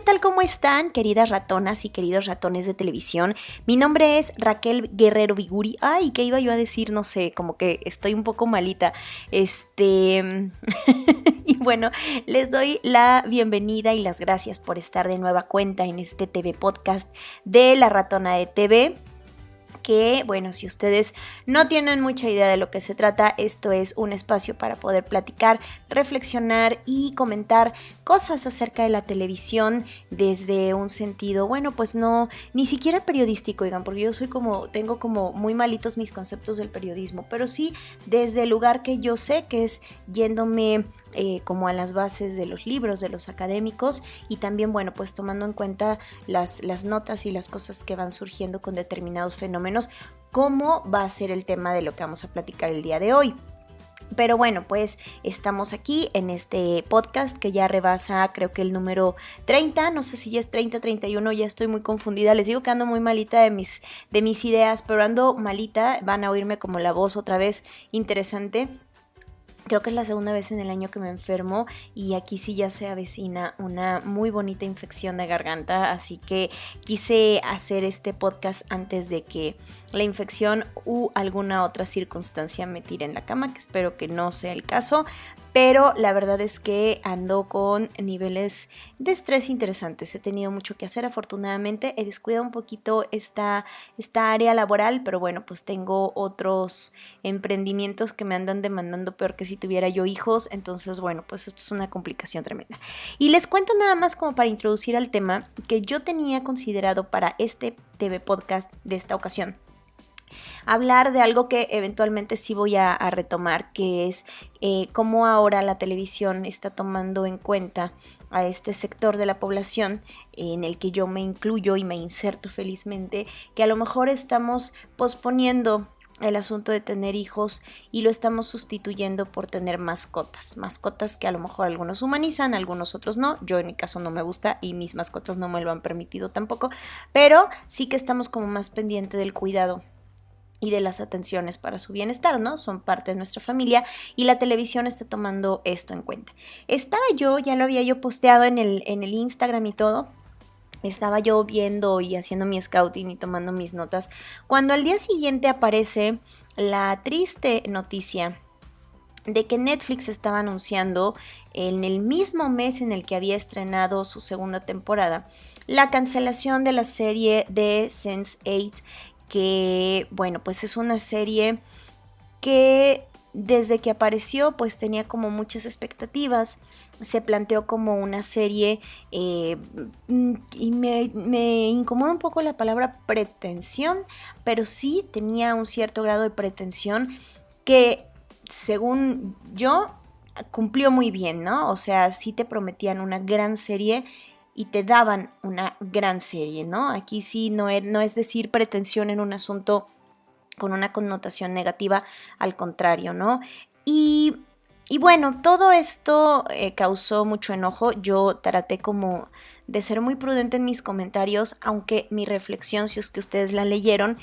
tal? ¿Cómo están, queridas ratonas y queridos ratones de televisión? Mi nombre es Raquel Guerrero Viguri. Ay, ¿qué iba yo a decir? No sé, como que estoy un poco malita. Y bueno, les doy la bienvenida y las gracias por estar de nueva cuenta en este TV Podcast de La Ratona de TV. Que, bueno, si ustedes no tienen mucha idea de lo que se trata, esto es un espacio para poder platicar, reflexionar y comentar cosas acerca de la televisión desde un sentido, bueno, pues no, ni siquiera periodístico, oigan, porque yo tengo como muy malitos mis conceptos del periodismo, pero sí desde el lugar que yo sé, que es yéndome como a las bases de los libros, de los académicos, y también, bueno, pues tomando en cuenta las notas y las cosas que van surgiendo con determinados fenómenos, cómo va a ser el tema de lo que vamos a platicar el día de hoy. Pero bueno, pues estamos aquí en este podcast que ya rebasa, creo que el número 30, no sé si ya es 30, 31, ya estoy muy confundida, les digo que ando muy malita de mis ideas, pero ando malita, van a oírme como la voz otra vez interesante. Creo que es la segunda vez en el año que me enfermo y aquí sí ya se avecina una muy bonita infección de garganta, así que quise hacer este podcast antes de que la infección u alguna otra circunstancia me tire en la cama, que espero que no sea el caso. Pero la verdad es que ando con niveles de estrés interesantes. He tenido mucho que hacer, afortunadamente. He descuidado un poquito esta área laboral, pero bueno, pues tengo otros emprendimientos que me andan demandando peor que si tuviera yo hijos. Entonces, bueno, pues esto es una complicación tremenda. Y les cuento nada más como para introducir al tema que yo tenía considerado para este TV Podcast de esta ocasión. Hablar de algo que eventualmente sí voy a retomar, que es cómo ahora la televisión está tomando en cuenta a este sector de la población en el que yo me incluyo y me inserto felizmente, que a lo mejor estamos posponiendo el asunto de tener hijos y lo estamos sustituyendo por tener mascotas que a lo mejor algunos humanizan, algunos otros no. Yo en mi caso no me gusta y mis mascotas no me lo han permitido tampoco, pero sí que estamos como más pendientes del cuidado y de las atenciones para su bienestar, ¿no? Son parte de nuestra familia y la televisión está tomando esto en cuenta. Ya lo había yo posteado en el Instagram y todo. Estaba yo viendo y haciendo mi scouting y tomando mis notas, cuando al día siguiente aparece la triste noticia de que Netflix estaba anunciando en el mismo mes en el que había estrenado su segunda temporada la cancelación de la serie de Sense8, que bueno, pues es una serie que desde que apareció pues tenía como muchas expectativas, se planteó como una serie y me incomoda un poco la palabra pretensión, pero sí tenía un cierto grado de pretensión que según yo cumplió muy bien, ¿no? O sea, sí te prometían una gran serie y te daban una gran serie, ¿no? Aquí sí no es decir pretensión en un asunto con una connotación negativa, al contrario, ¿no? Y bueno, todo esto causó mucho enojo. Yo traté como de ser muy prudente en mis comentarios, aunque mi reflexión, si es que ustedes la leyeron,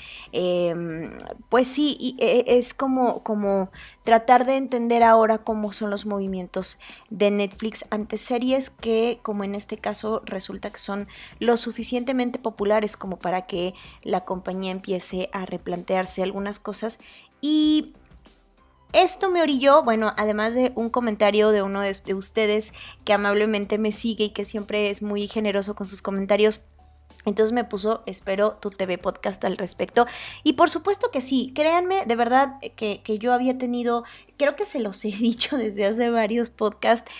pues sí, es como tratar de entender ahora cómo son los movimientos de Netflix ante series que, como en este caso, resulta que son lo suficientemente populares como para que la compañía empiece a replantearse algunas cosas. Y esto me orilló, bueno, además de un comentario de uno de ustedes que amablemente me sigue y que siempre es muy generoso con sus comentarios. Entonces me puso, espero tu TV podcast al respecto. Y por supuesto que sí, créanme, de verdad que yo había tenido, creo que se los he dicho desde hace varios podcasts,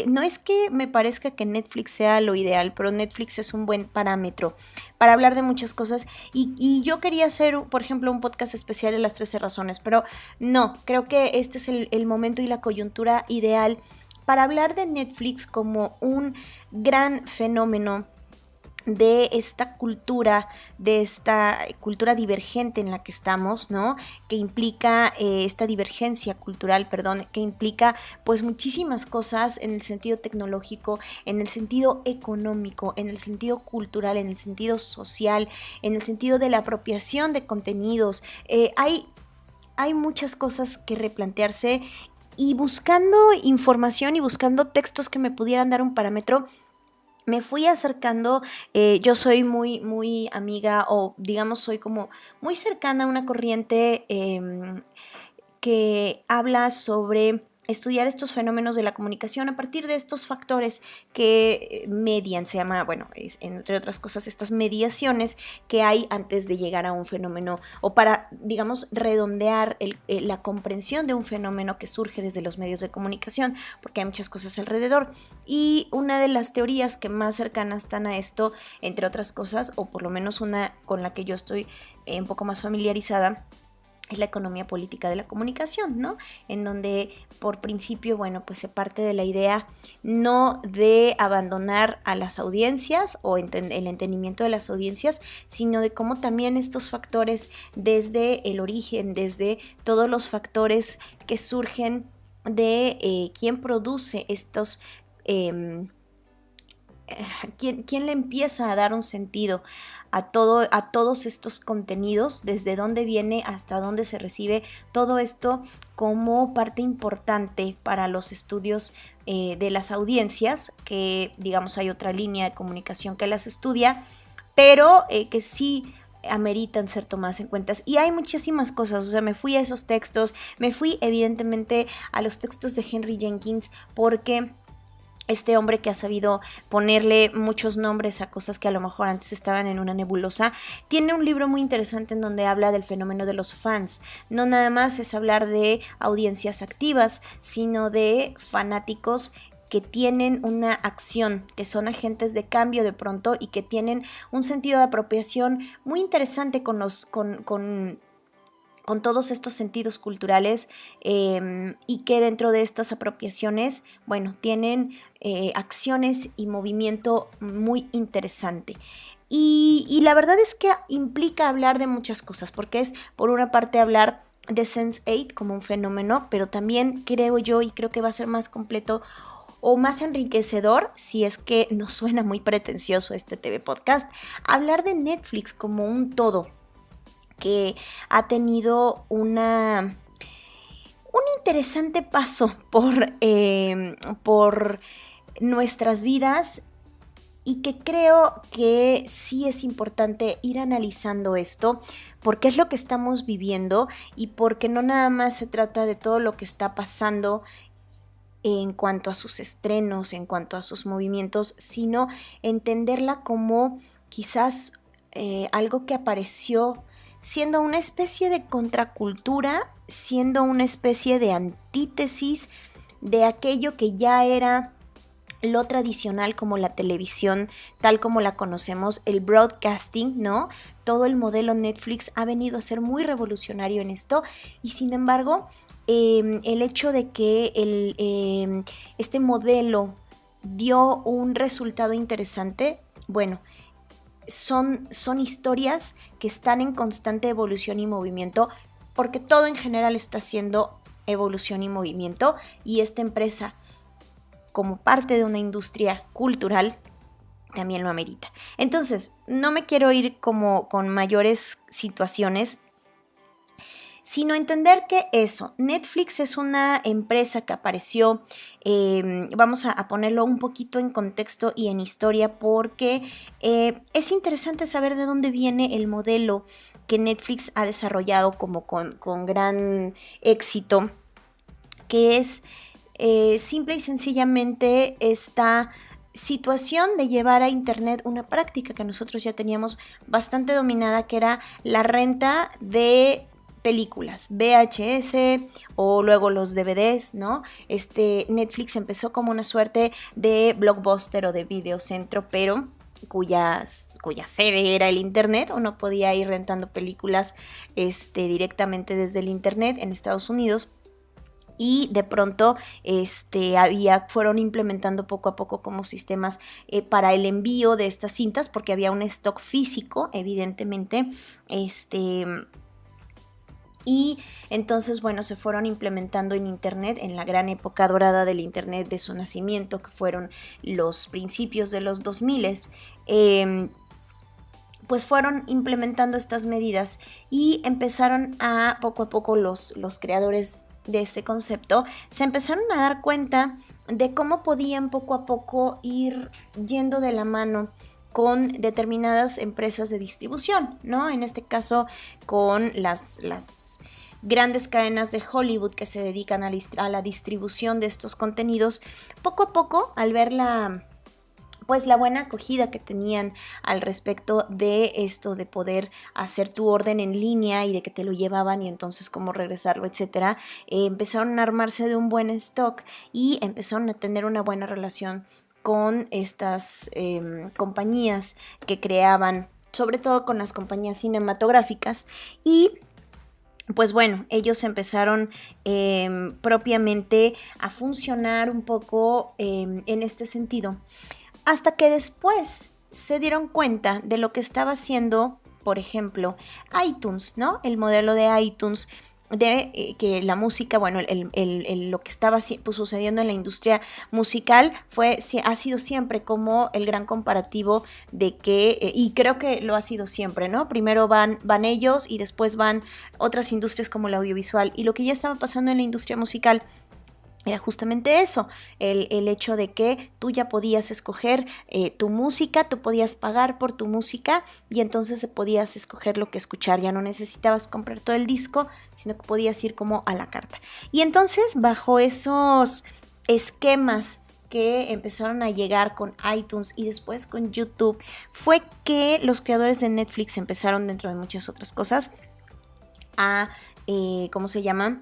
no es que me parezca que Netflix sea lo ideal, pero Netflix es un buen parámetro para hablar de muchas cosas. Y yo quería hacer, por ejemplo, un podcast especial de las 13 razones, pero no, creo que este es el momento y la coyuntura ideal para hablar de Netflix como un gran fenómeno de esta cultura divergente en la que estamos, ¿no? Que implica esta divergencia cultural, perdón, que implica pues muchísimas cosas en el sentido tecnológico, en el sentido económico, en el sentido cultural, en el sentido social, en el sentido de la apropiación de contenidos. Hay muchas cosas que replantearse y buscando información y buscando textos que me pudieran dar un parámetro. me fui acercando. Yo soy muy amiga, o digamos soy como muy cercana a una corriente que habla sobre estudiar estos fenómenos de la comunicación a partir de estos factores que median, se llama, bueno, entre otras cosas, estas mediaciones que hay antes de llegar a un fenómeno, o para, digamos, redondear la comprensión de un fenómeno que surge desde los medios de comunicación, porque hay muchas cosas alrededor. Y una de las teorías que más cercanas están a esto, entre otras cosas, o por lo menos una con la que yo estoy un poco más familiarizada, es la economía política de la comunicación, ¿no? En donde por principio, bueno, pues se parte de la idea no de abandonar a las audiencias o el entendimiento de las audiencias, sino de cómo también estos factores desde el origen, desde todos los factores que surgen de quién produce estos... ¿Quién le empieza a dar un sentido a todos estos contenidos? ¿Desde dónde viene hasta dónde se recibe todo esto como parte importante para los estudios de las audiencias? Que digamos hay otra línea de comunicación que las estudia, pero que sí ameritan ser tomadas en cuenta. Y hay muchísimas cosas, o sea, me fui a esos textos, me fui evidentemente a los textos de Henry Jenkins, porque este hombre que ha sabido ponerle muchos nombres a cosas que a lo mejor antes estaban en una nebulosa, tiene un libro muy interesante en donde habla del fenómeno de los fans. No nada más es hablar de audiencias activas, sino de fanáticos que tienen una acción, que son agentes de cambio de pronto y que tienen un sentido de apropiación muy interesante con todos estos sentidos culturales, y que dentro de estas apropiaciones, bueno, tienen acciones y movimiento muy interesante. Y la verdad es que implica hablar de muchas cosas, porque es por una parte hablar de Sense8 como un fenómeno, pero también creo yo, y creo que va a ser más completo o más enriquecedor, si es que no suena muy pretencioso este TV Podcast, hablar de Netflix como un todo, que ha tenido un interesante paso por nuestras vidas, y que creo que sí es importante ir analizando esto, porque es lo que estamos viviendo y porque no nada más se trata de todo lo que está pasando en cuanto a sus estrenos, en cuanto a sus movimientos, sino entenderla como quizás algo que apareció siendo una especie de contracultura, siendo una especie de antítesis de aquello que ya era lo tradicional, como la televisión tal como la conocemos, el broadcasting, ¿no? Todo el modelo Netflix ha venido a ser muy revolucionario en esto, y sin embargo, el hecho de que este modelo dio un resultado interesante, bueno, son historias que están en constante evolución y movimiento, porque todo en general está haciendo evolución y movimiento, y esta empresa, como parte de una industria cultural, también lo amerita. Entonces, no me quiero ir como con mayores situaciones, sino entender que eso, Netflix es una empresa que apareció, vamos a ponerlo un poquito en contexto y en historia, porque es interesante saber de dónde viene el modelo que Netflix ha desarrollado como con gran éxito, que es simple y sencillamente esta situación de llevar a internet una práctica que nosotros ya teníamos bastante dominada, que era la renta de películas, VHS o luego los DVDs, ¿no? Netflix empezó como una suerte de Blockbuster o de Videocentro, pero cuya sede era el internet. Uno podía ir rentando películas directamente desde el internet en Estados Unidos. Y de pronto fueron implementando poco a poco como sistemas para el envío de estas cintas, porque había un stock físico, evidentemente. Y entonces, bueno, se fueron implementando en internet, en la gran época dorada del internet de su nacimiento, que fueron los principios de los 2000. Pues fueron implementando estas medidas y empezaron a poco los creadores de este concepto, se empezaron a dar cuenta de cómo podían poco a poco ir yendo de la mano con determinadas empresas de distribución, ¿no? En este caso, con las grandes cadenas de Hollywood que se dedican a la distribución de estos contenidos. Poco a poco, al ver la buena acogida que tenían al respecto de esto de poder hacer tu orden en línea y de que te lo llevaban y entonces cómo regresarlo, etcétera, empezaron a armarse de un buen stock y empezaron a tener una buena relación con estas compañías que creaban, sobre todo con las compañías cinematográficas. Y pues bueno, ellos empezaron propiamente a funcionar un poco en este sentido, hasta que después se dieron cuenta de lo que estaba haciendo, por ejemplo, iTunes, ¿no? El modelo de iTunes, de que la música, bueno, lo que estaba pues, sucediendo en la industria musical ha sido siempre como el gran comparativo de que, y creo que lo ha sido siempre, ¿no? Primero van ellos y después van otras industrias como la audiovisual, y lo que ya estaba pasando en la industria musical era justamente eso, el hecho de que tú ya podías escoger tu música, tú podías pagar por tu música y entonces podías escoger lo que escuchar, ya no necesitabas comprar todo el disco, sino que podías ir como a la carta. Y entonces bajo esos esquemas que empezaron a llegar con iTunes y después con YouTube, fue que los creadores de Netflix empezaron, dentro de muchas otras cosas, a, ¿cómo se llama?,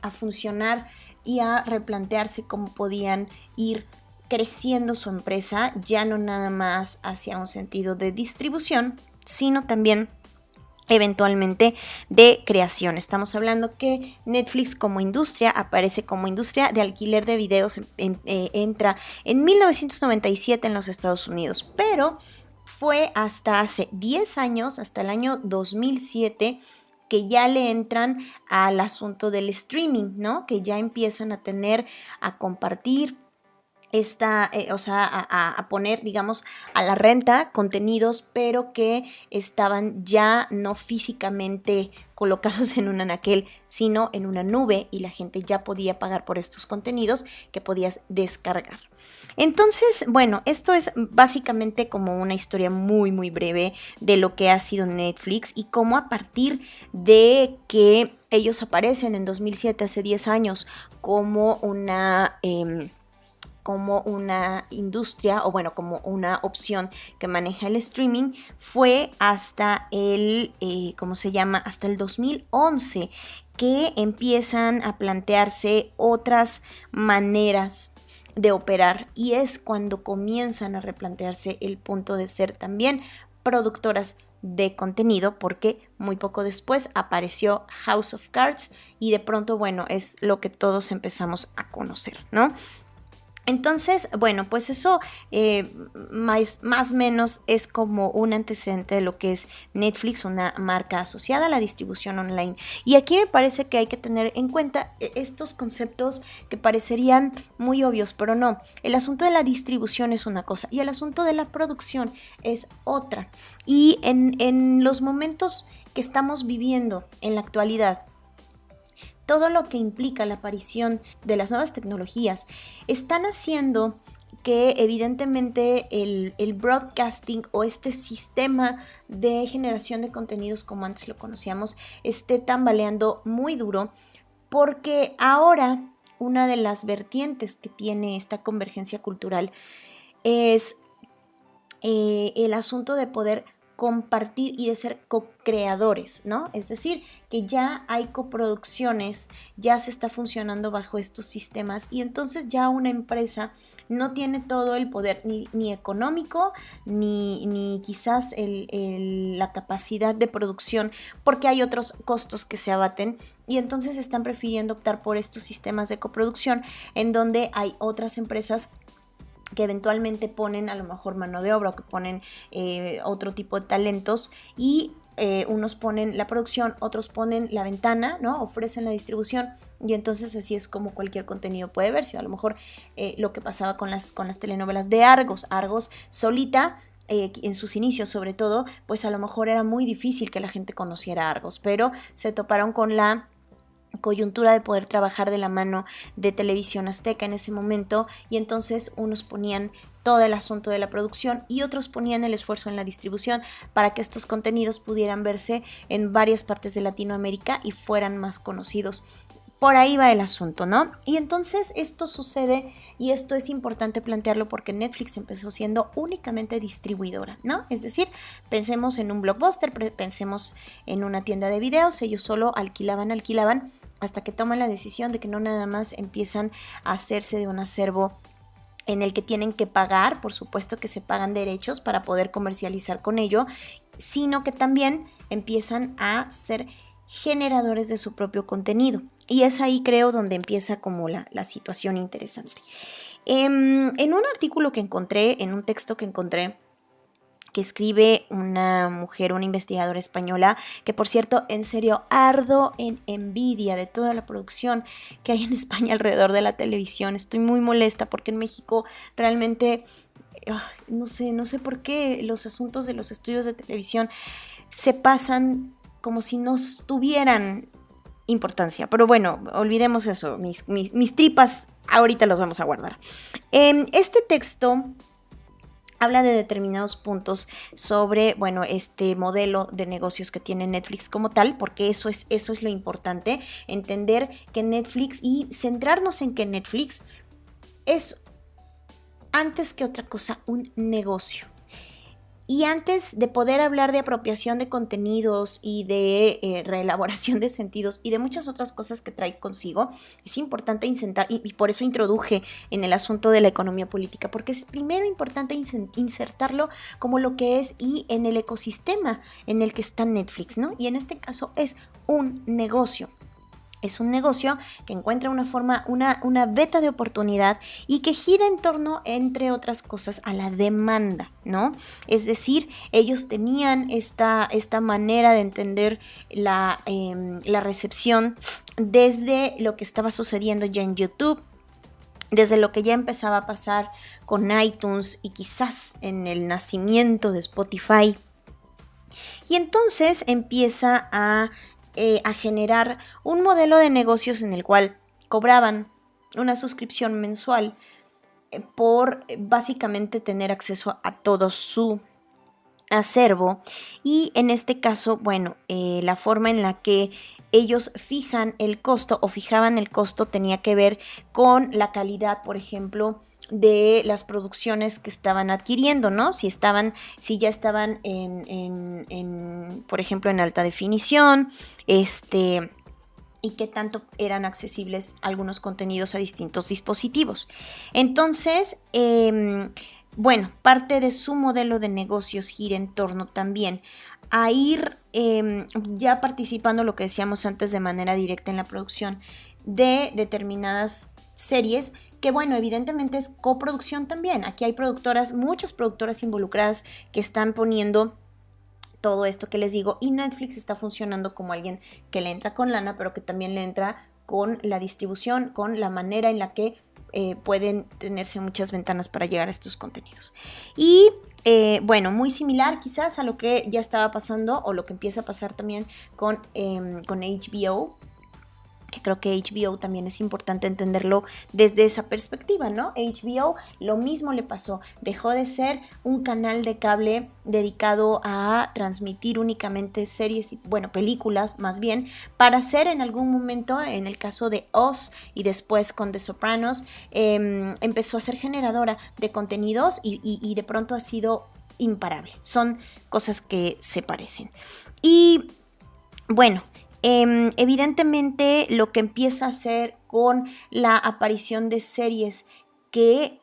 a funcionar y a replantearse cómo podían ir creciendo su empresa, ya no nada más hacia un sentido de distribución, sino también eventualmente de creación. Estamos hablando que Netflix como industria aparece como industria de alquiler de videos, entra en 1997 en los Estados Unidos, pero fue hasta hace 10 años, hasta el año 2007, que ya le entran al asunto del streaming, ¿no? Que ya empiezan a compartir a poner, digamos, a la renta contenidos, pero que estaban ya no físicamente colocados en un anaquel, sino en una nube, y la gente ya podía pagar por estos contenidos que podías descargar. Entonces, bueno, esto es básicamente como una historia muy, muy breve de lo que ha sido Netflix y cómo a partir de que ellos aparecen en 2007, hace 10 años, como una industria, o bueno, como una opción que maneja el streaming, fue hasta hasta el 2011 que empiezan a plantearse otras maneras de operar, y es cuando comienzan a replantearse el punto de ser también productoras de contenido, porque muy poco después apareció House of Cards y de pronto, bueno, es lo que todos empezamos a conocer, ¿no? Entonces, bueno, pues eso más o menos es como un antecedente de lo que es Netflix, una marca asociada a la distribución online. Y aquí me parece que hay que tener en cuenta estos conceptos que parecerían muy obvios, pero no. El asunto de la distribución es una cosa y el asunto de la producción es otra. Y en los momentos que estamos viviendo en la actualidad, todo lo que implica la aparición de las nuevas tecnologías están haciendo que evidentemente el broadcasting o este sistema de generación de contenidos como antes lo conocíamos esté tambaleando muy duro, porque ahora una de las vertientes que tiene esta convergencia cultural es el asunto de poder compartir y de ser co-creadores, ¿no? Es decir, que ya hay coproducciones, ya se está funcionando bajo estos sistemas, y entonces ya una empresa no tiene todo el poder ni económico, ni quizás la capacidad de producción, porque hay otros costos que se abaten, y entonces están prefiriendo optar por estos sistemas de coproducción en donde hay otras empresas que eventualmente ponen a lo mejor mano de obra, o que ponen otro tipo de talentos, y unos ponen la producción, otros ponen la ventana, ¿no? Ofrecen la distribución, y entonces así es como cualquier contenido puede verse. A lo mejor lo que pasaba con las telenovelas de Argos solita, en sus inicios sobre todo, pues a lo mejor era muy difícil que la gente conociera a Argos, pero se toparon con coyuntura de poder trabajar de la mano de Televisión Azteca en ese momento, y entonces unos ponían todo el asunto de la producción y otros ponían el esfuerzo en la distribución para que estos contenidos pudieran verse en varias partes de Latinoamérica y fueran más conocidos. Por ahí va el asunto, ¿no? Y entonces esto sucede, y esto es importante plantearlo porque Netflix empezó siendo únicamente distribuidora, ¿no? Es decir, pensemos en un Blockbuster, pensemos en una tienda de videos, ellos solo alquilaban, hasta que toman la decisión de que no nada más empiezan a hacerse de un acervo en el que tienen que pagar, por supuesto que se pagan derechos para poder comercializar con ello, sino que también empiezan a ser generadores de su propio contenido. Y es ahí, creo, donde empieza como la situación interesante. En un artículo que encontré, en un texto que encontré, que escribe una mujer, una investigadora española, que por cierto, en serio, ardo en envidia de toda la producción que hay en España alrededor de la televisión. Estoy muy molesta porque en México realmente, no sé por qué los asuntos de los estudios de televisión se pasan como si no tuvieran importancia. Pero bueno, olvidemos eso, mis tripas ahorita los vamos a guardar. Este texto habla de determinados puntos sobre, bueno, este modelo de negocios que tiene Netflix como tal, porque eso es lo importante, entender que Netflix y centrarnos en que Netflix es, antes que otra cosa, un negocio. Y antes de poder hablar de apropiación de contenidos y de reelaboración de sentidos y de muchas otras cosas que trae consigo, es importante insertar, y por eso introduje en el asunto de la economía política, porque es primero importante insertarlo como lo que es y en el ecosistema en el que está Netflix, ¿no? Y en este caso es un negocio. Es un negocio que encuentra una forma, una beta de oportunidad y que gira en torno, entre otras cosas, a la demanda, ¿no? Es decir, ellos tenían esta manera de entender la recepción desde lo que estaba sucediendo ya en YouTube, desde lo que ya empezaba a pasar con iTunes y quizás en el nacimiento de Spotify. Y entonces empieza a generar un modelo de negocios en el cual cobraban una suscripción mensual por básicamente tener acceso a todo su acervo, y en este caso, bueno, la forma en la que ellos fijan el costo o fijaban el costo tenía que ver con la calidad, por ejemplo, de las producciones que estaban adquiriendo, ¿no? Si ya estaban por ejemplo, en alta definición, y qué tanto eran accesibles algunos contenidos a distintos dispositivos. Entonces, bueno, parte de su modelo de negocios gira en torno también a ir ya participando, lo que decíamos antes, de manera directa en la producción de determinadas series, que bueno, evidentemente es coproducción también. Aquí hay muchas productoras involucradas que están poniendo todo esto que les digo, y Netflix está funcionando como alguien que le entra con lana, pero que también le entra con la distribución, con la manera en la que pueden tenerse muchas ventanas para llegar a estos contenidos. Y bueno, muy similar quizás a lo que ya estaba pasando o lo que empieza a pasar también con HBO, que creo que HBO también es importante entenderlo desde esa perspectiva, ¿no? HBO lo mismo le pasó, dejó de ser un canal de cable dedicado a transmitir únicamente series, bueno, películas más bien, para ser en algún momento, en el caso de Oz y después con The Sopranos, empezó a ser generadora de contenidos y de pronto ha sido imparable. Son cosas que se parecen. Y bueno, evidentemente lo que empieza a hacer con la aparición de series que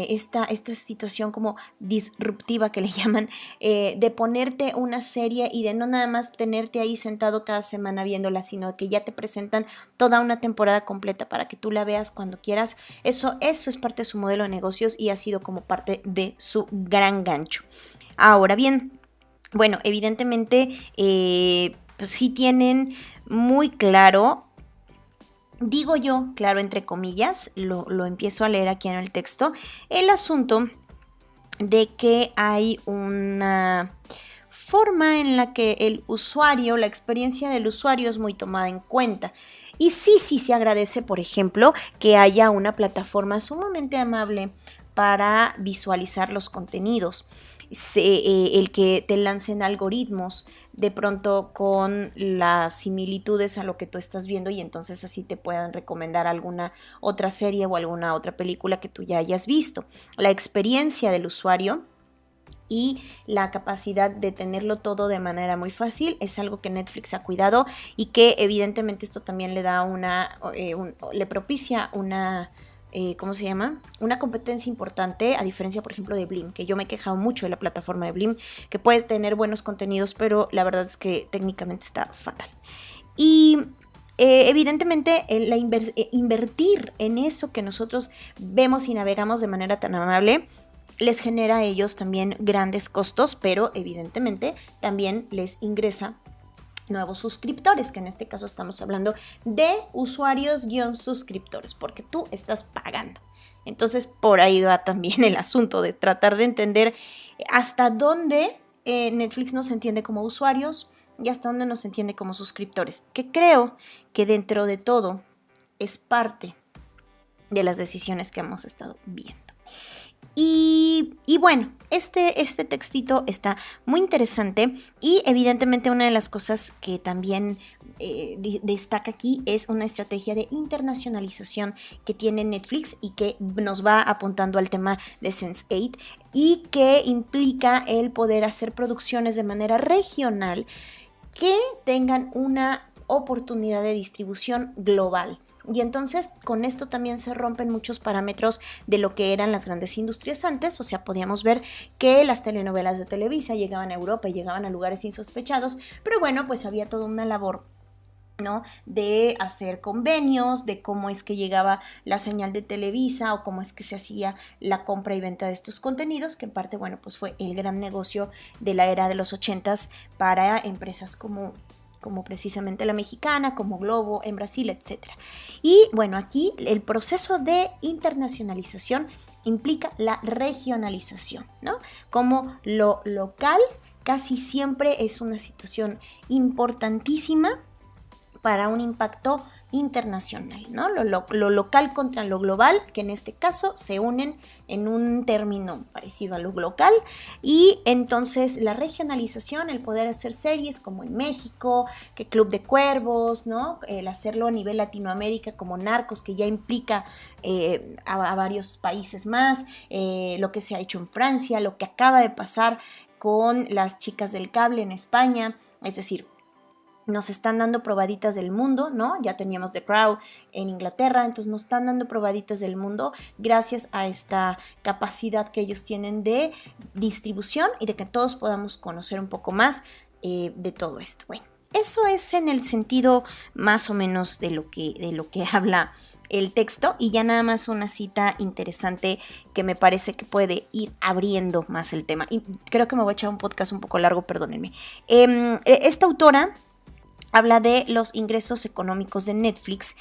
esta situación como disruptiva que le llaman, de ponerte una serie y de no nada más tenerte ahí sentado cada semana viéndola, sino que ya te presentan toda una temporada completa para que tú la veas cuando quieras. Eso es parte de su modelo de negocios y ha sido como parte de su gran gancho. Ahora bien, bueno, evidentemente pues sí tienen muy claro, digo yo, claro, entre comillas, lo empiezo a leer aquí en el texto, el asunto de que hay una forma en la que el usuario, la experiencia del usuario es muy tomada en cuenta. Y sí se agradece, por ejemplo, que haya una plataforma sumamente amable para visualizar los contenidos. El que te lancen algoritmos de pronto con las similitudes a lo que tú estás viendo y entonces así te puedan recomendar alguna otra serie o alguna otra película que tú ya hayas visto. La experiencia del usuario y la capacidad de tenerlo todo de manera muy fácil es algo que Netflix ha cuidado y que evidentemente esto también le da le propicia una ¿cómo se llama? Una competencia importante, a diferencia, por ejemplo, de Blim, que yo me he quejado mucho de la plataforma de Blim, que puede tener buenos contenidos, pero la verdad es que técnicamente está fatal. Y evidentemente, invertir en eso que nosotros vemos y navegamos de manera tan amable les genera a ellos también grandes costos, pero evidentemente también les ingresa nuevos suscriptores, que en este caso estamos hablando de usuarios-suscriptores, porque tú estás pagando. Entonces, por ahí va también el asunto de tratar de entender hasta dónde Netflix nos entiende como usuarios y hasta dónde nos entiende como suscriptores, que creo que dentro de todo es parte de las decisiones que hemos estado viendo. Y bueno, este textito está muy interesante y evidentemente una de las cosas que también destaca aquí es una estrategia de internacionalización que tiene Netflix y que nos va apuntando al tema de Sense8 y que implica el poder hacer producciones de manera regional que tengan una oportunidad de distribución global. Y entonces con esto también se rompen muchos parámetros de lo que eran las grandes industrias antes. O sea, podíamos ver que las telenovelas de Televisa llegaban a Europa y llegaban a lugares insospechados, pero bueno, pues había toda una labor, ¿no?, de hacer convenios, de cómo es que llegaba la señal de Televisa o cómo es que se hacía la compra y venta de estos contenidos, que en parte, bueno, pues fue el gran negocio de la era de los 80s para empresas como precisamente la Mexicana, como Globo en Brasil, etc. Y bueno, aquí el proceso de internacionalización implica la regionalización, ¿no? Como lo local casi siempre es una situación importantísima para un impacto internacional, ¿no? Lo local contra lo global, que en este caso se unen en un término parecido a lo local, y entonces la regionalización, el poder hacer series como en México, que Club de Cuervos, ¿no?, el hacerlo a nivel Latinoamérica como Narcos, que ya implica a varios países más, lo que se ha hecho en Francia, lo que acaba de pasar con las chicas del cable en España, es decir, nos están dando probaditas del mundo, ¿no? Ya teníamos The Crown en Inglaterra, entonces nos están dando probaditas del mundo gracias a esta capacidad que ellos tienen de distribución y de que todos podamos conocer un poco más de todo esto. Bueno, eso es en el sentido más o menos de lo que habla el texto, y ya nada más una cita interesante que me parece que puede ir abriendo más el tema. Y creo que me voy a echar un podcast un poco largo, perdónenme. Esta autora habla de los ingresos económicos de Netflix,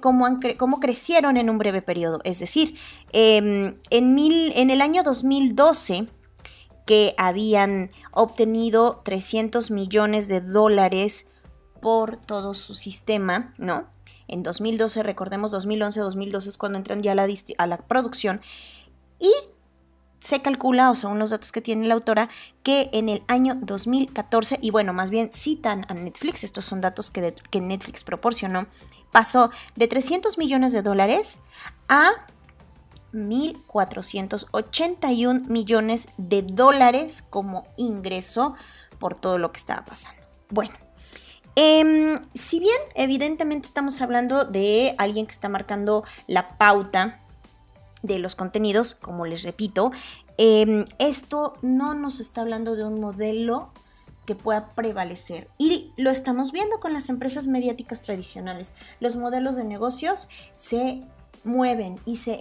cómo crecieron en un breve periodo. Es decir, en el año 2012, que habían obtenido $300 millones por todo su sistema, ¿no? En 2012, recordemos, 2011, 2012 es cuando entran ya a la producción, y se calcula, o según los datos que tiene la autora, que en el año 2014, y bueno, más bien citan a Netflix, estos son datos que Netflix proporcionó, pasó de $300 millones a $1,481 millones como ingreso por todo lo que estaba pasando. Bueno, si bien evidentemente estamos hablando de alguien que está marcando la pauta de los contenidos, como les repito, esto no nos está hablando de un modelo que pueda prevalecer, y lo estamos viendo con las empresas mediáticas tradicionales. Los modelos de negocios se mueven y se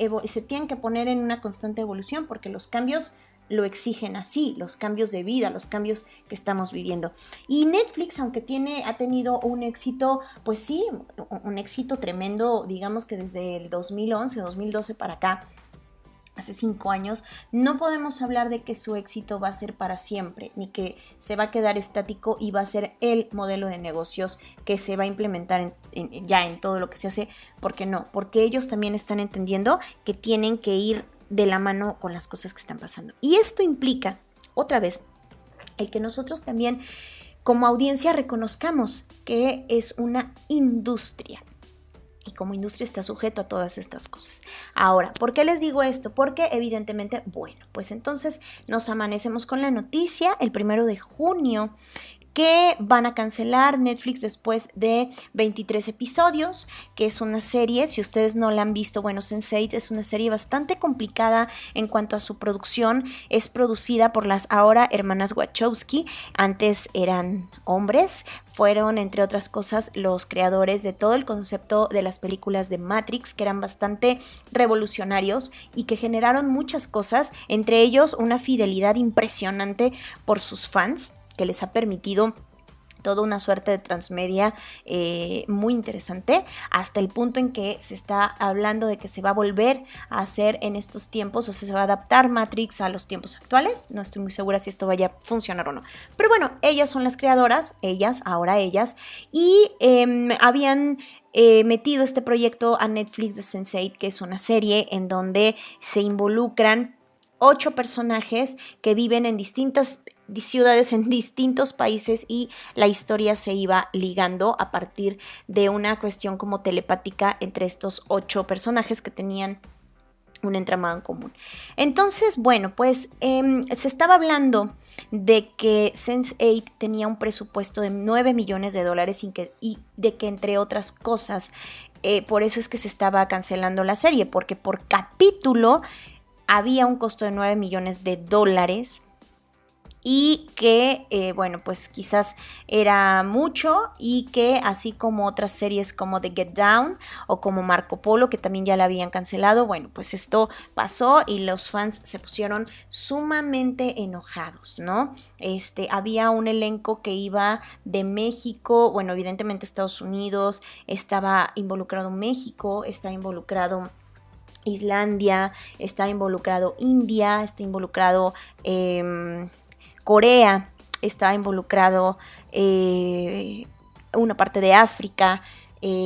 tienen que poner en una constante evolución, porque los cambios lo exigen así, los cambios de vida, los cambios que estamos viviendo. Y Netflix, aunque ha tenido un éxito, pues sí, un éxito tremendo, digamos que desde el 2011, 2012 para acá, hace 5 años, no podemos hablar de que su éxito va a ser para siempre, ni que se va a quedar estático y va a ser el modelo de negocios que se va a implementar ya en todo lo que se hace, porque no, porque ellos también están entendiendo que tienen que ir de la mano con las cosas que están pasando. Y esto implica, otra vez, el que nosotros también como audiencia reconozcamos que es una industria. Y como industria está sujeto a todas estas cosas. Ahora, ¿por qué les digo esto? Porque evidentemente, bueno, pues entonces nos amanecemos con la noticia el 1 de junio que van a cancelar Netflix después de 23 episodios, que es una serie, si ustedes no la han visto, bueno, Sense8 es una serie bastante complicada en cuanto a su producción, es producida por las ahora hermanas Wachowski, antes eran hombres, fueron entre otras cosas los creadores de todo el concepto de las películas de Matrix, que eran bastante revolucionarios y que generaron muchas cosas, entre ellos una fidelidad impresionante por sus fans, que les ha permitido toda una suerte de transmedia muy interesante, hasta el punto en que se está hablando de que se va a volver a hacer en estos tiempos, o sea, se va a adaptar Matrix a los tiempos actuales. No estoy muy segura si esto vaya a funcionar o no, pero bueno, ellas son las creadoras, ahora ellas, y habían metido este proyecto a Netflix de Sense8, que es una serie en donde se involucran 8 personajes que viven en distintas ciudades, en distintos países, y la historia se iba ligando a partir de una cuestión como telepática entre estos 8 personajes que tenían un entramado en común. Entonces, bueno, pues se estaba hablando de que Sense8 tenía un presupuesto de $9 millones y de que, entre otras cosas, por eso es que se estaba cancelando la serie, porque por capítulo había un costo de $9 millones y que, bueno, pues quizás era mucho, y que así como otras series como The Get Down o como Marco Polo, que también ya la habían cancelado, bueno, pues esto pasó y los fans se pusieron sumamente enojados, ¿no? Había un elenco que iba de México, bueno, evidentemente Estados Unidos, estaba involucrado México, estaba involucrado Islandia, está involucrado India, está involucrado Corea, está involucrado una parte de África,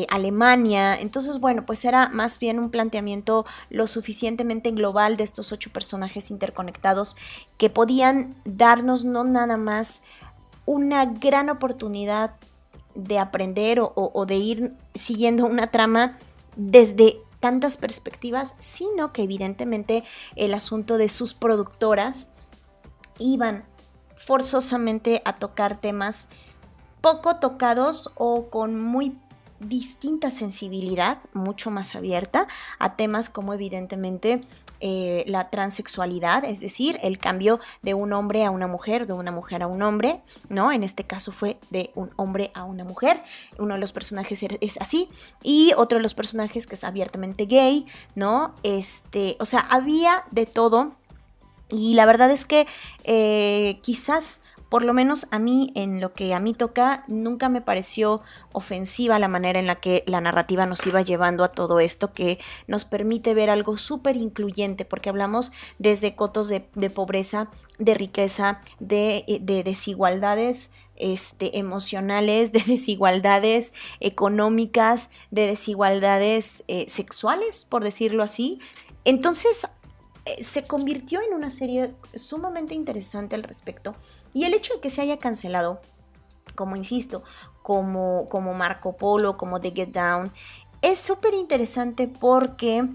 Alemania. Entonces, bueno, pues era más bien un planteamiento lo suficientemente global de estos 8 personajes interconectados que podían darnos no nada más una gran oportunidad de aprender o de ir siguiendo una trama desde tantas perspectivas, sino que evidentemente el asunto de sus productoras iban forzosamente a tocar temas poco tocados o con muy distinta sensibilidad, mucho más abierta a temas como evidentemente la transexualidad, es decir, el cambio de un hombre a una mujer, de una mujer a un hombre, ¿no? En este caso fue de un hombre a una mujer, uno de los personajes es así, y otro de los personajes que es abiertamente gay, ¿no? O sea, había de todo, y la verdad es que quizás, por lo menos a mí, en lo que a mí toca, nunca me pareció ofensiva la manera en la que la narrativa nos iba llevando a todo esto, que nos permite ver algo súper incluyente, porque hablamos desde cotos de pobreza, de riqueza, de desigualdades emocionales, de desigualdades económicas, de desigualdades sexuales, por decirlo así. Entonces, se convirtió en una serie sumamente interesante al respecto, y el hecho de que se haya cancelado, como insisto, como Marco Polo, como The Get Down, es súper interesante porque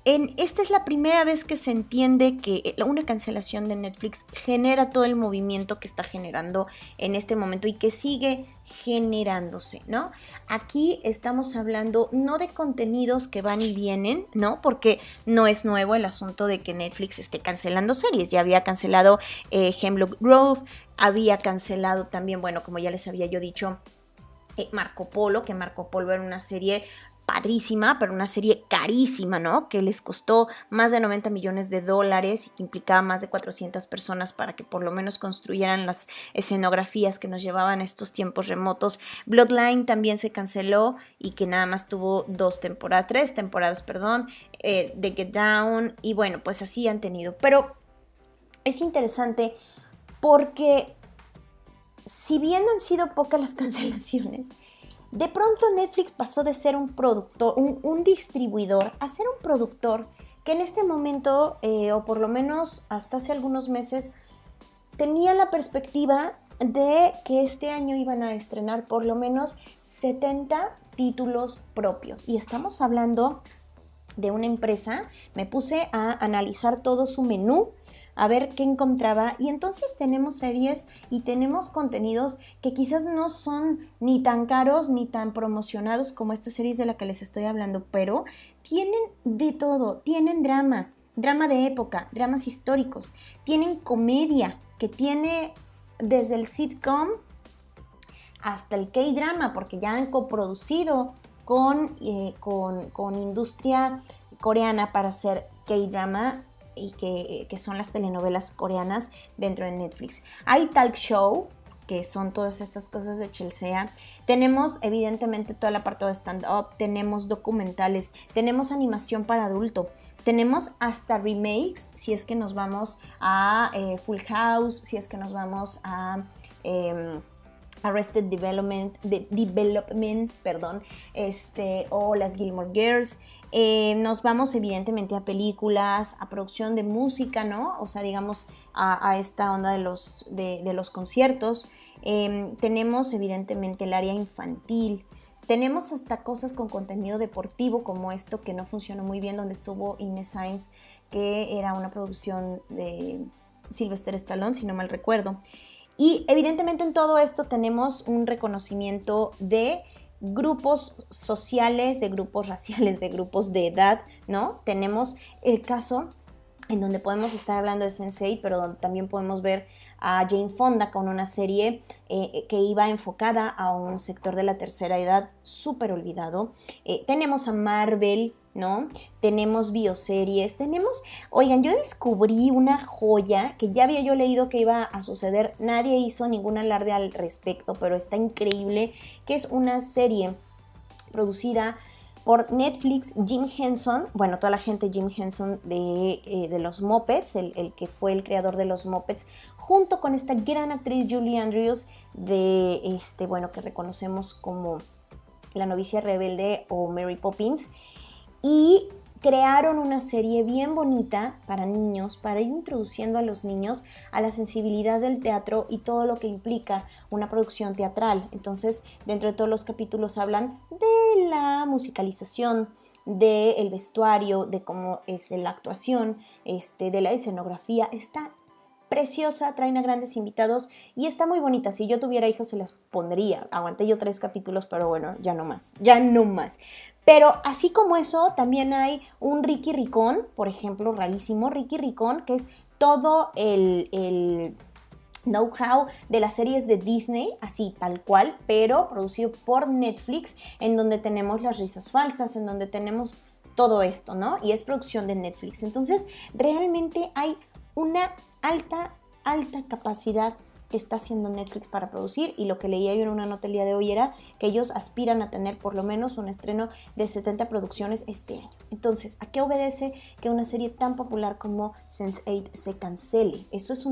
esta es la primera vez que se entiende que una cancelación de Netflix genera todo el movimiento que está generando en este momento y que sigue generándose, ¿no? Aquí estamos hablando no de contenidos que van y vienen, ¿no? Porque no es nuevo el asunto de que Netflix esté cancelando series. Ya había cancelado Hemlock Grove, había cancelado también, bueno, como ya les había yo dicho, Marco Polo, que Marco Polo era una serie padrísima, pero una serie carísima, ¿no? Que les costó más de $90 millones y que implicaba más de 400 personas para que por lo menos construyeran las escenografías que nos llevaban a estos tiempos remotos. Bloodline también se canceló y que nada más tuvo 3 temporadas, de Get Down, y bueno, pues así han tenido. Pero es interesante porque si bien han sido pocas las cancelaciones, de pronto Netflix pasó de ser un productor, un distribuidor, a ser un productor que en este momento, o por lo menos hasta hace algunos meses, tenía la perspectiva de que este año iban a estrenar por lo menos 70 títulos propios. Y estamos hablando de una empresa. Me puse a analizar todo su menú, a ver qué encontraba, y entonces tenemos series y tenemos contenidos que quizás no son ni tan caros ni tan promocionados como estas series de las que les estoy hablando, pero tienen de todo. Tienen drama de época, dramas históricos, tienen comedia, que tiene desde el sitcom hasta el K-drama, porque ya han coproducido con industria coreana para hacer K-drama, y que son las telenovelas coreanas dentro de Netflix. Hay talk show, que son todas estas cosas de Chelsea. Tenemos evidentemente toda la parte de stand-up, tenemos documentales, tenemos animación para adulto, tenemos hasta remakes, si es que nos vamos a Full House, si es que nos vamos a Arrested Development, o las Gilmore Girls. Nos vamos evidentemente a películas, a producción de música, ¿no? O sea, digamos a esta onda de los conciertos. Tenemos evidentemente el área infantil. Tenemos hasta cosas con contenido deportivo, como esto que no funcionó muy bien, donde estuvo Inner Science, que era una producción de Sylvester Stallone, si no mal recuerdo. Y evidentemente en todo esto tenemos un reconocimiento de grupos sociales, de grupos raciales, de grupos de edad, ¿no? Tenemos el caso en donde podemos estar hablando de Sense8, pero donde también podemos ver a Jane Fonda con una serie que iba enfocada a un sector de la tercera edad súper olvidado. Tenemos a Marvel, ¿no? Tenemos bioseries, oigan, yo descubrí una joya que ya había yo leído que iba a suceder, nadie hizo ningún alarde al respecto, pero está increíble, que es una serie producida por Netflix. Jim Henson, bueno, toda la gente Jim Henson de los Muppets, el que fue el creador de los Muppets, junto con esta gran actriz Julie Andrews que reconocemos como La novicia rebelde o Mary Poppins, y crearon una serie bien bonita para niños, para ir introduciendo a los niños a la sensibilidad del teatro y todo lo que implica una producción teatral. Entonces, dentro de todos los capítulos hablan de la musicalización, del vestuario, de cómo es la actuación, de la escenografía. Está preciosa, traen a grandes invitados y está muy bonita. Si yo tuviera hijos se las pondría. Aguanté yo 3 capítulos, pero bueno, ya no más. Pero así como eso, también hay un Ricky Ricón, por ejemplo, rarísimo, Ricky Ricón, que es todo el know-how de las series de Disney, así tal cual, pero producido por Netflix, en donde tenemos las risas falsas, en donde tenemos todo esto, ¿no? Y es producción de Netflix. Entonces, realmente hay una alta capacidad que está haciendo Netflix para producir, y lo que leía yo en una nota el día de hoy era que ellos aspiran a tener por lo menos un estreno de 70 producciones este año. Entonces, ¿a qué obedece que una serie tan popular como Sense8 se cancele? Eso es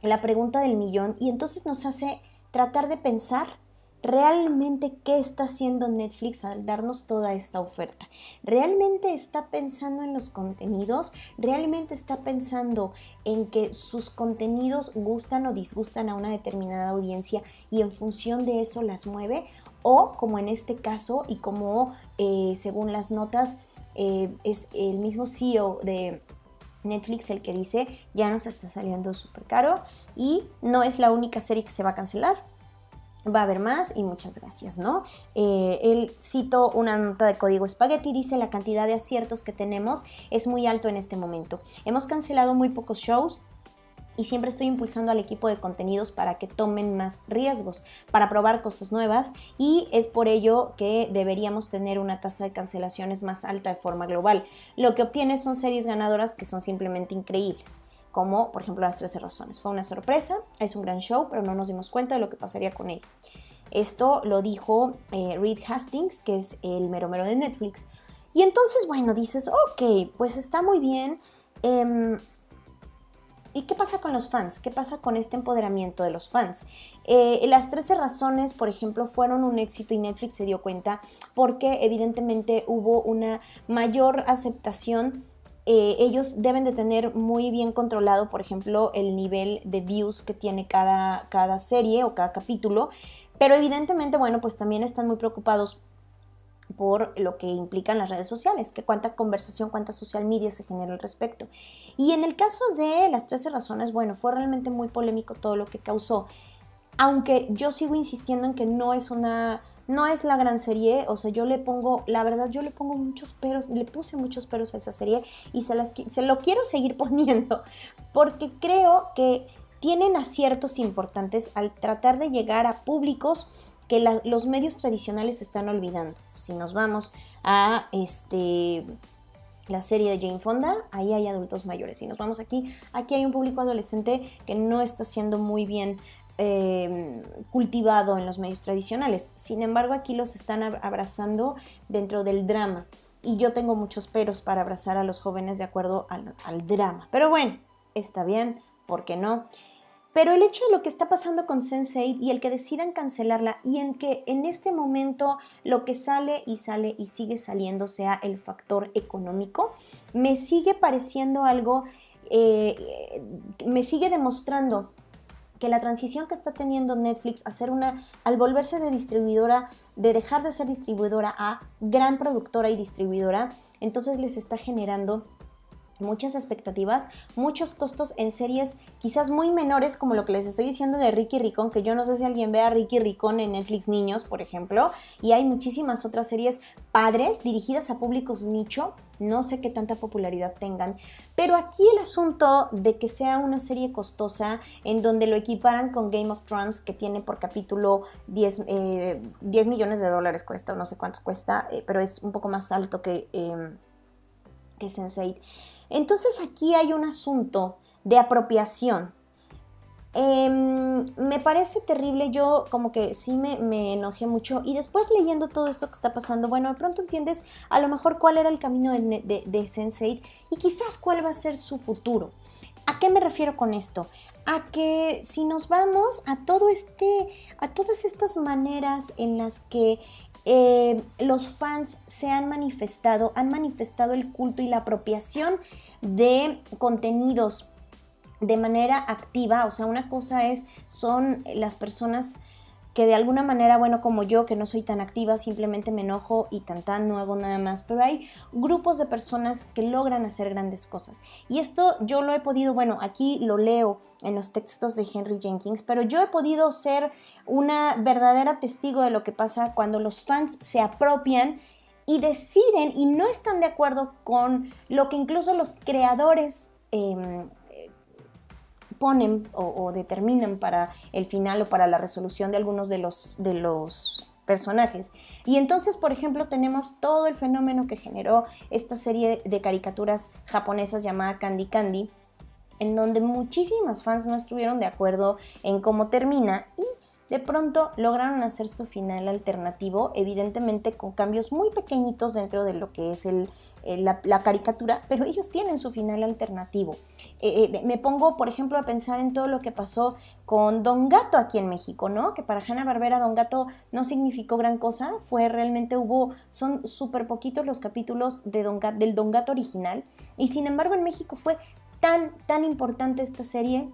la pregunta del millón, y entonces nos hace tratar de pensar realmente qué está haciendo Netflix al darnos toda esta oferta. ¿Realmente está pensando en los contenidos? ¿Realmente está pensando en que sus contenidos gustan o disgustan a una determinada audiencia y en función de eso las mueve? O, como en este caso, y como según las notas, es el mismo CEO de Netflix el que dice, ya nos está saliendo súper caro y no es la única serie que se va a cancelar. Va a haber más y muchas gracias, ¿no? Él citó una nota de Código Spaghetti, dice: la cantidad de aciertos que tenemos es muy alto en este momento. Hemos cancelado muy pocos shows, y siempre estoy impulsando al equipo de contenidos para que tomen más riesgos, para probar cosas nuevas, y es por ello que deberíamos tener una tasa de cancelaciones más alta de forma global. Lo que obtienes son series ganadoras que son simplemente increíbles, como por ejemplo Las 13 razones. Fue una sorpresa, es un gran show, pero no nos dimos cuenta de lo que pasaría con ella. Esto lo dijo Reed Hastings, que es el mero mero de Netflix. Y entonces, bueno, dices, ok, pues está muy bien. ¿Y qué pasa con los fans? ¿Qué pasa con este empoderamiento de los fans? Las 13 razones, por ejemplo, fueron un éxito y Netflix se dio cuenta porque evidentemente hubo una mayor aceptación. Ellos deben de tener muy bien controlado, por ejemplo, el nivel de views que tiene cada serie o cada capítulo, pero evidentemente, bueno, pues también están muy preocupados por lo que implican las redes sociales, que cuánta conversación, cuánta social media se genera al respecto. Y en el caso de Las 13 razones, bueno, fue realmente muy polémico todo lo que causó, aunque yo sigo insistiendo en que no es la gran serie. O sea, la verdad yo le pongo muchos peros, le puse muchos peros a esa serie y se lo quiero seguir poniendo, porque creo que tienen aciertos importantes al tratar de llegar a públicos que los medios tradicionales están olvidando. Si nos vamos a la serie de Jane Fonda, ahí hay adultos mayores. Si nos vamos aquí hay un público adolescente que no está siendo muy bien cultivado en los medios tradicionales. Sin embargo, aquí los están abrazando dentro del drama. Y yo tengo muchos peros para abrazar a los jóvenes de acuerdo al drama. Pero bueno, está bien, ¿por qué no? Pero el hecho de lo que está pasando con Sense8 y el que decidan cancelarla, y en que en este momento lo que sale y sigue saliendo sea el factor económico, me sigue pareciendo algo, me sigue demostrando que la transición que está teniendo Netflix al volverse de distribuidora, de dejar de ser distribuidora a gran productora y distribuidora, entonces les está generando muchas expectativas, muchos costos en series quizás muy menores, como lo que les estoy diciendo de Ricky Ricón, que yo no sé si alguien ve a Ricky Ricón en Netflix Niños, por ejemplo, y hay muchísimas otras series padres dirigidas a públicos nicho, no sé qué tanta popularidad tengan, pero aquí el asunto de que sea una serie costosa, en donde lo equiparan con Game of Thrones, que tiene por capítulo 10 millones de dólares cuesta, o no sé cuánto cuesta, pero es un poco más alto que Sense8. Entonces aquí hay un asunto de apropiación. Me parece terrible, yo como que sí me enojé mucho, y después leyendo todo esto que está pasando, bueno, de pronto entiendes a lo mejor cuál era el camino de Sense8 y quizás cuál va a ser su futuro. ¿A qué me refiero con esto? A que si nos vamos a todas estas maneras en las que los fans han manifestado el culto y la apropiación de contenidos de manera activa. O sea, una cosa son las personas que de alguna manera, bueno, como yo, que no soy tan activa, simplemente me enojo y no hago nada más, pero hay grupos de personas que logran hacer grandes cosas, y esto yo lo he podido, bueno, aquí lo leo en los textos de Henry Jenkins, pero yo he podido ser una verdadera testigo de lo que pasa cuando los fans se apropian y deciden y no están de acuerdo con lo que incluso los creadores ponen o determinan para el final o para la resolución de algunos de los personajes. Y entonces, por ejemplo, tenemos todo el fenómeno que generó esta serie de caricaturas japonesas llamada Candy Candy, en donde muchísimas fans no estuvieron de acuerdo en cómo termina, y de pronto lograron hacer su final alternativo, evidentemente con cambios muy pequeñitos dentro de lo que es la caricatura, pero ellos tienen su final alternativo. Me pongo, por ejemplo, a pensar en todo lo que pasó con Don Gato aquí en México, ¿no? Que para Hanna-Barbera Don Gato no significó gran cosa, son súper poquitos los capítulos del Don Gato original, y sin embargo en México fue tan importante esta serie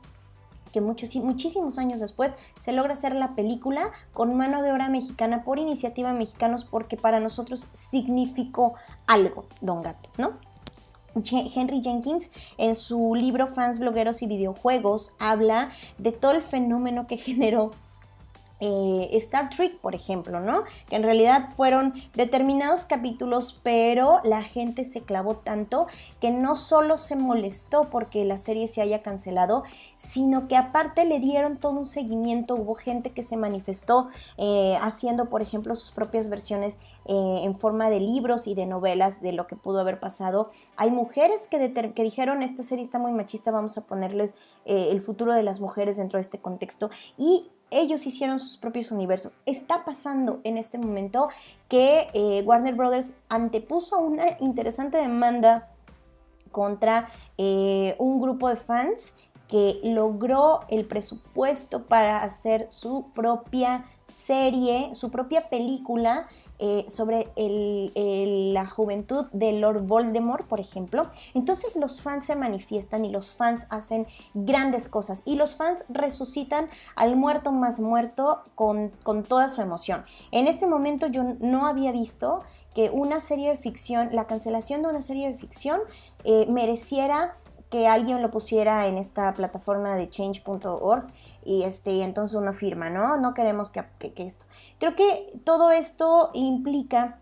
que muchísimos años después se logra hacer la película con mano de obra mexicana por iniciativa de mexicanos, porque para nosotros significó algo Don Gato, ¿no? Henry Jenkins, en su libro Fans, Blogueros y Videojuegos, habla de todo el fenómeno que generó Star Trek, por ejemplo, ¿no? Que en realidad fueron determinados capítulos, pero la gente se clavó tanto que no solo se molestó porque la serie se haya cancelado, sino que aparte le dieron todo un seguimiento. Hubo gente que se manifestó haciendo, por ejemplo, sus propias versiones en forma de libros y de novelas de lo que pudo haber pasado. Hay mujeres que dijeron, esta serie está muy machista, vamos a ponerles el futuro de las mujeres dentro de este contexto, y ellos hicieron sus propios universos. Está pasando en este momento que Warner Brothers antepuso una interesante demanda contra un grupo de fans que logró el presupuesto para hacer su propia serie, su propia película sobre la juventud de Lord Voldemort, por ejemplo. Entonces los fans se manifiestan y los fans hacen grandes cosas y los fans resucitan al muerto más muerto con toda su emoción. En este momento yo no había visto que una serie de ficción, la cancelación de una serie de ficción mereciera que alguien lo pusiera en esta plataforma de change.org y entonces uno firma, ¿no? No queremos que esto. Creo que todo esto implica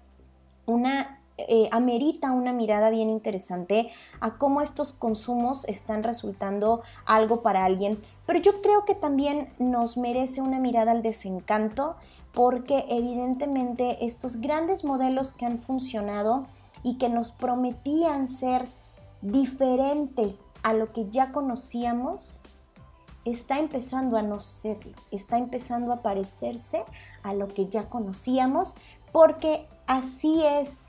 amerita una mirada bien interesante a cómo estos consumos están resultando algo para alguien, pero yo creo que también nos merece una mirada al desencanto, porque evidentemente estos grandes modelos que han funcionado y que nos prometían ser diferente a lo que ya conocíamos, está empezando a no serlo, está empezando a parecerse a lo que ya conocíamos, porque así es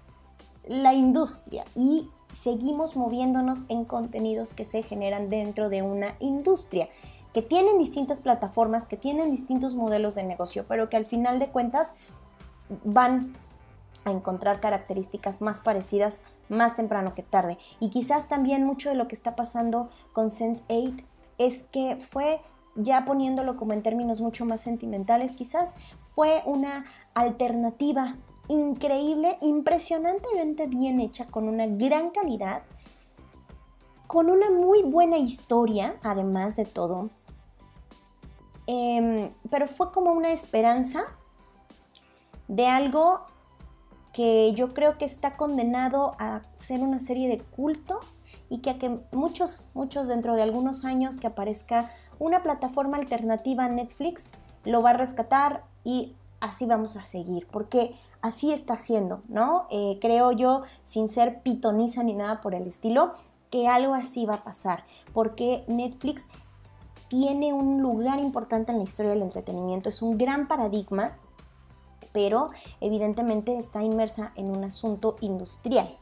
la industria y seguimos moviéndonos en contenidos que se generan dentro de una industria, que tienen distintas plataformas, que tienen distintos modelos de negocio, pero que al final de cuentas van a encontrar características más parecidas más temprano que tarde. Y quizás también mucho de lo que está pasando con Sense8 es que fue, ya poniéndolo como en términos mucho más sentimentales, quizás fue una alternativa increíble, impresionantemente bien hecha, con una gran calidad, con una muy buena historia, además de todo. Pero fue como una esperanza de algo que yo creo que está condenado a ser una serie de culto y que a que muchos dentro de algunos años que aparezca una plataforma alternativa a Netflix lo va a rescatar y así vamos a seguir, porque así está siendo, ¿no? Creo yo, sin ser pitoniza ni nada por el estilo, que algo así va a pasar, porque Netflix tiene un lugar importante en la historia del entretenimiento, es un gran paradigma, pero evidentemente está inmersa en un asunto industrial.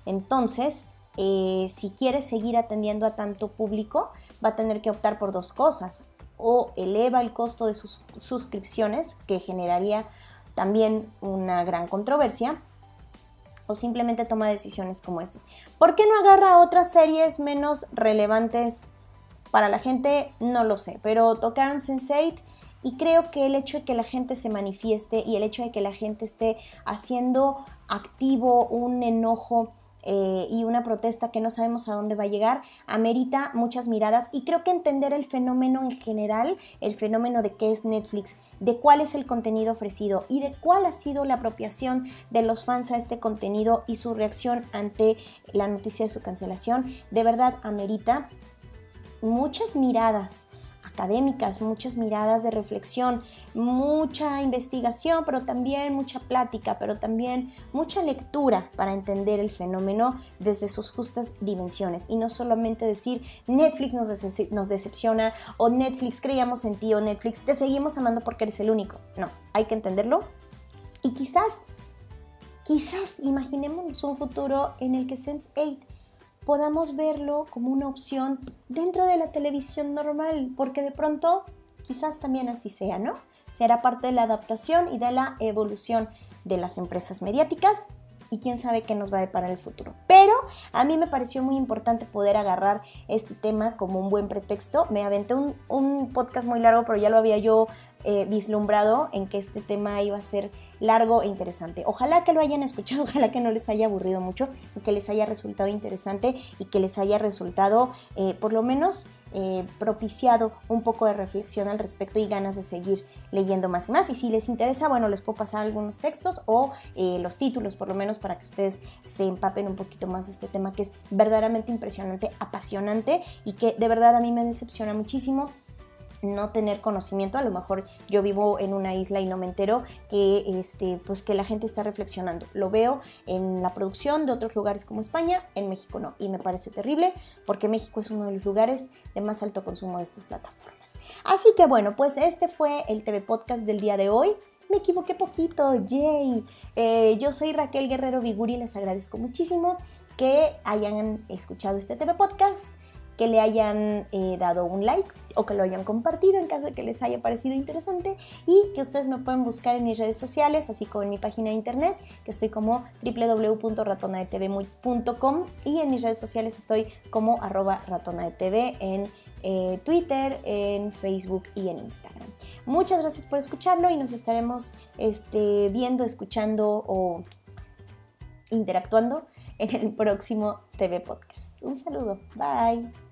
Entonces, si quiere seguir atendiendo a tanto público, va a tener que optar por dos cosas: o eleva el costo de sus suscripciones, que generaría también una gran controversia, o simplemente toma decisiones como estas. ¿Por qué no agarra otras series menos relevantes para la gente? No lo sé, pero tocaron Sense8 y creo que el hecho de que la gente se manifieste y el hecho de que la gente esté haciendo activo un enojo y una protesta que no sabemos a dónde va a llegar, amerita muchas miradas, y creo que entender el fenómeno en general, el fenómeno de qué es Netflix, de cuál es el contenido ofrecido y de cuál ha sido la apropiación de los fans a este contenido y su reacción ante la noticia de su cancelación, de verdad amerita muchas miradas académicas, muchas miradas de reflexión, mucha investigación, pero también mucha plática, pero también mucha lectura para entender el fenómeno desde sus justas dimensiones, y no solamente decir Netflix nos decepciona, o Netflix creíamos en ti, o Netflix te seguimos amando porque eres el único. No, hay que entenderlo, y quizás imaginemos un futuro en el que Sense8 podamos verlo como una opción dentro de la televisión normal, porque de pronto quizás también así sea, ¿no? Será parte de la adaptación y de la evolución de las empresas mediáticas, y quién sabe qué nos va a deparar el futuro. Pero a mí me pareció muy importante poder agarrar este tema como un buen pretexto. Me aventé un podcast muy largo, pero ya lo había yo vislumbrado en que este tema iba a ser largo e interesante. Ojalá que lo hayan escuchado, ojalá que no les haya aburrido mucho, y que les haya resultado interesante y que les haya resultado por lo menos propiciado un poco de reflexión al respecto y ganas de seguir leyendo más y más. Y si les interesa, bueno, les puedo pasar algunos textos o los títulos por lo menos para que ustedes se empapen un poquito más de este tema que es verdaderamente impresionante, apasionante y que de verdad a mí me decepciona muchísimo no tener conocimiento. A lo mejor yo vivo en una isla y no me entero que, pues que la gente está reflexionando. Lo veo en la producción de otros lugares como España, en México no. Y me parece terrible porque México es uno de los lugares de más alto consumo de estas plataformas. Así que bueno, pues este fue el TV Podcast del día de hoy. Me equivoqué poquito, yay. Yo soy Raquel Guerrero Viguri y les agradezco muchísimo que hayan escuchado este TV Podcast, que le hayan dado un like o que lo hayan compartido en caso de que les haya parecido interesante y que ustedes me pueden buscar en mis redes sociales, así como en mi página de internet, que estoy como www.ratonadetvmuy.com y en mis redes sociales estoy como @ratonadetv en Twitter, en Facebook y en Instagram. Muchas gracias por escucharlo y nos estaremos viendo, escuchando o interactuando en el próximo TV Podcast. Un saludo, bye.